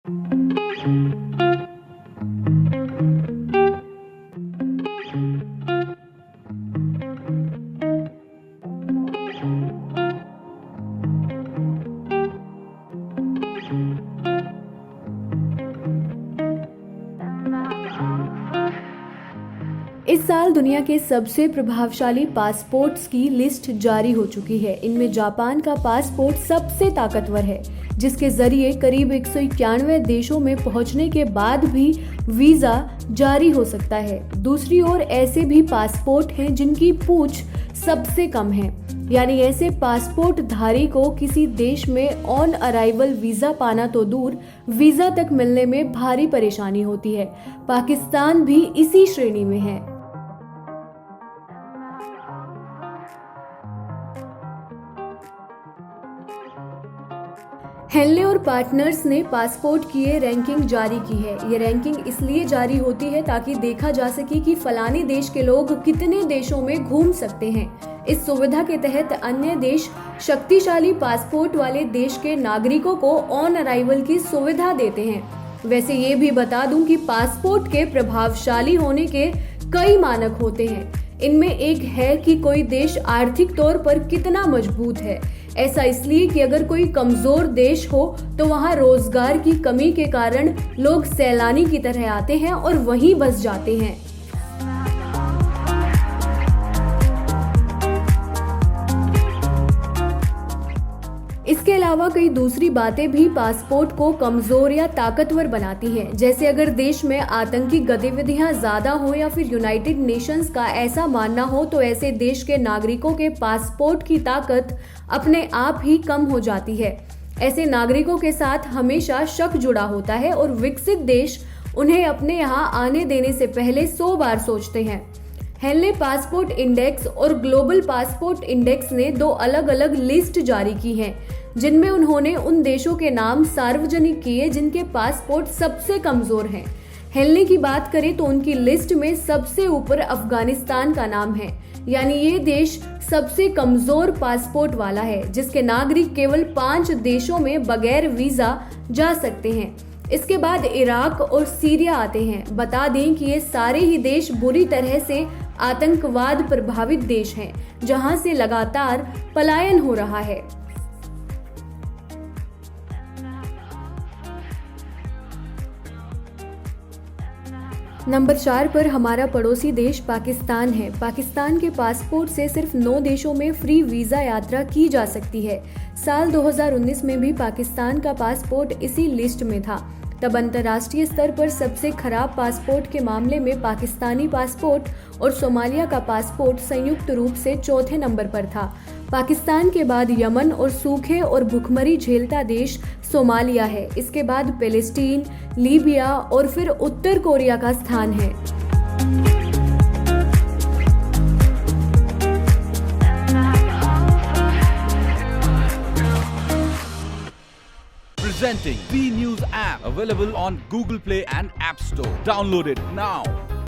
इस साल दुनिया के सबसे प्रभावशाली पासपोर्ट्स की लिस्ट जारी हो चुकी है। इनमें जापान का पासपोर्ट सबसे ताकतवर है, जिसके जरिए करीब 191 देशों में पहुंचने के बाद भी वीजा जारी हो सकता है। दूसरी ओर ऐसे भी पासपोर्ट हैं जिनकी पूछ सबसे कम है, यानी ऐसे पासपोर्ट धारी को किसी देश में ऑन अराइवल वीजा पाना तो दूर, वीजा तक मिलने में भारी परेशानी होती है। पाकिस्तान भी इसी श्रेणी में है। हेनले और पार्टनर्स ने पासपोर्ट की ये रैंकिंग जारी की है। ये रैंकिंग इसलिए जारी होती है ताकि देखा जा सके कि फलाने देश के लोग कितने देशों में घूम सकते हैं। इस सुविधा के तहत अन्य देश शक्तिशाली पासपोर्ट वाले देश के नागरिकों को ऑन अराइवल की सुविधा देते हैं। वैसे ये भी बता दूं कि पासपोर्ट के प्रभावशाली होने के कई मानक होते हैं। इनमें एक है कि कोई देश आर्थिक तौर पर कितना मजबूत है। ऐसा इसलिए कि अगर कोई कमजोर देश हो तो वहां रोजगार की कमी के कारण लोग सैलानी की तरह आते हैं और वहीं बस जाते हैं। इसके अलावा कई दूसरी बातें भी पासपोर्ट को कमजोर या ताकतवर बनाती हैं, जैसे अगर देश में आतंकी गतिविधियां ज्यादा हो या फिर यूनाइटेड नेशंस का ऐसा मानना हो तो ऐसे देश के नागरिकों के पासपोर्ट की ताकत अपने आप ही कम हो जाती है। ऐसे नागरिकों के साथ हमेशा शक जुड़ा होता है और विकसित देश उन्हें अपने यहाँ आने देने से पहले 100 बार सोचते हैं। हेनले पासपोर्ट इंडेक्स और ग्लोबल पासपोर्ट इंडेक्स ने 2 अलग-अलग लिस्ट जारी की हैं, जिनमें उन्होंने उन देशों के नाम सार्वजनिक किए जिनके पासपोर्ट सबसे कमजोर हैं। हेनले की बात करें तो उनकी लिस्ट में सबसे ऊपर अफगानिस्तान का नाम है, यानी ये देश सबसे कमजोर पासपोर्ट वाला है, जिसके नागरिक केवल 5 देशों में बगैर वीजा जा सकते हैं। इसके बाद इराक और सीरिया आते हैं। बता दें कि ये सारे ही देश बुरी तरह से आतंकवाद प्रभावित देश हैं, जहां से लगातार पलायन हो रहा है। नंबर 4 पर हमारा पड़ोसी देश पाकिस्तान है। पाकिस्तान के पासपोर्ट से सिर्फ 9 देशों में फ्री वीजा यात्रा की जा सकती है। साल 2019 में भी पाकिस्तान का पासपोर्ट इसी लिस्ट में था। तब अंतर्राष्ट्रीय स्तर पर सबसे खराब पासपोर्ट के मामले में पाकिस्तानी पासपोर्ट और सोमालिया का पासपोर्ट संयुक्त रूप से चौथे नंबर पर था। पाकिस्तान के बाद यमन और सूखे और भुखमरी झेलता देश सोमालिया है। इसके बाद पैलेस्टीन, लीबिया और फिर उत्तर कोरिया का स्थान है। Presenting B News app, available on Google Play and App Store. Download it now.